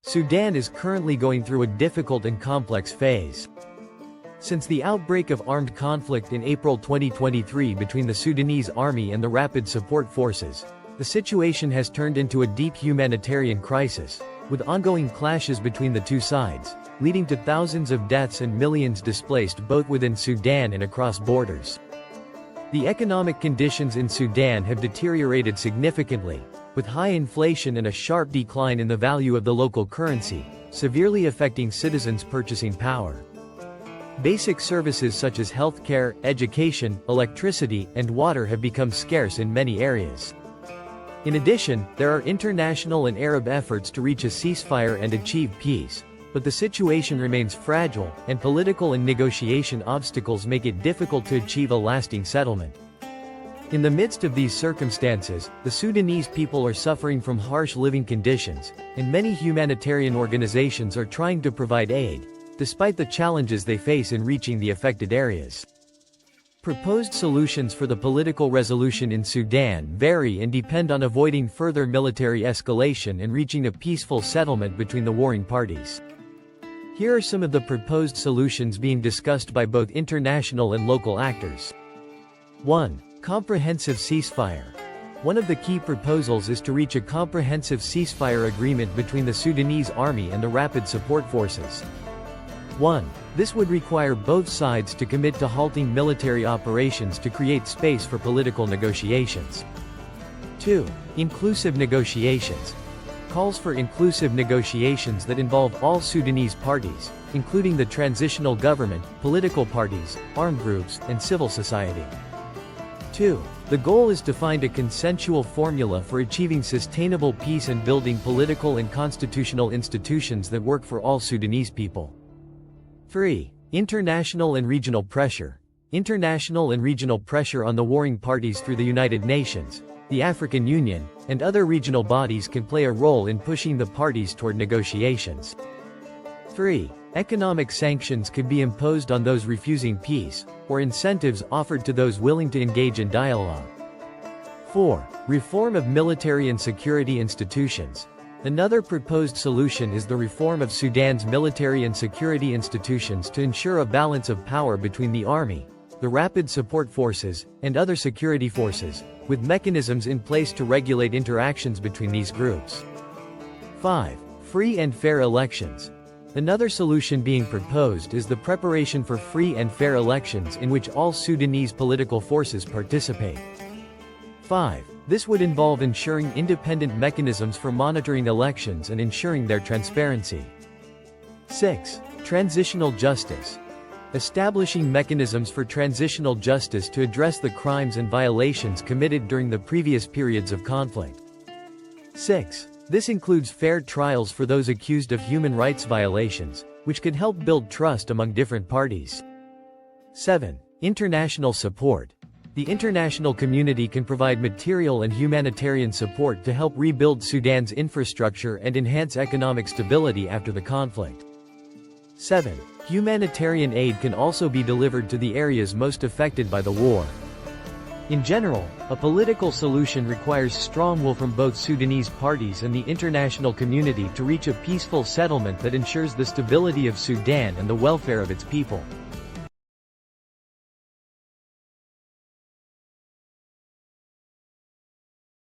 Sudan is currently going through a difficult and complex phase. Since the outbreak of armed conflict in April 2023 between the Sudanese army and the Rapid Support Forces, the situation has turned into a deep humanitarian crisis, with ongoing clashes between the two sides, leading to thousands of deaths and millions displaced both within Sudan and across borders. The economic conditions in Sudan have deteriorated significantly, with high inflation and a sharp decline in the value of the local currency, severely affecting citizens' purchasing power. Basic services such as healthcare, education, electricity, and water have become scarce in many areas. In addition, there are international and Arab efforts to reach a ceasefire and achieve peace, but the situation remains fragile, and political and negotiation obstacles make it difficult to achieve a lasting settlement. In the midst of these circumstances, the Sudanese people are suffering from harsh living conditions, and many humanitarian organizations are trying to provide aid, despite the challenges they face in reaching the affected areas. Proposed solutions for the political resolution in Sudan vary and depend on avoiding further military escalation and reaching a peaceful settlement between the warring parties. Here are some of the proposed solutions being discussed by both international and local actors. 1. Comprehensive ceasefire. One of the key proposals is to reach a comprehensive ceasefire agreement between the Sudanese army and the Rapid Support Forces. 1. This would require both sides to commit to halting military operations to create space for political negotiations. 2. Inclusive negotiations. Calls for inclusive negotiations that involve all Sudanese parties, including the transitional government, political parties, armed groups, and civil society. 2. The goal is to find a consensual formula for achieving sustainable peace and building political and constitutional institutions that work for all Sudanese people. 3. International and regional pressure. International and regional pressure on the warring parties through the United Nations, the African Union, and other regional bodies can play a role in pushing the parties toward negotiations. 3. Economic sanctions could be imposed on those refusing peace, or incentives offered to those willing to engage in dialogue. 4. Reform of military and security institutions. Another proposed solution is the reform of Sudan's military and security institutions to ensure a balance of power between the army, the Rapid Support Forces, and other security forces, with mechanisms in place to regulate interactions between these groups. 5. Free and fair elections. Another solution being proposed is the preparation for free and fair elections in which all Sudanese political forces participate. 5. This would involve ensuring independent mechanisms for monitoring elections and ensuring their transparency. 6. Transitional justice. Establishing mechanisms for transitional justice to address the crimes and violations committed during the previous periods of conflict. 6. This includes fair trials for those accused of human rights violations, which could help build trust among different parties. 7. International support. The international community can provide material and humanitarian support to help rebuild Sudan's infrastructure and enhance economic stability after the conflict. 7. Humanitarian aid can also be delivered to the areas most affected by the war. In general, a political solution requires strong will from both Sudanese parties and the international community to reach a peaceful settlement that ensures the stability of Sudan and the welfare of its people.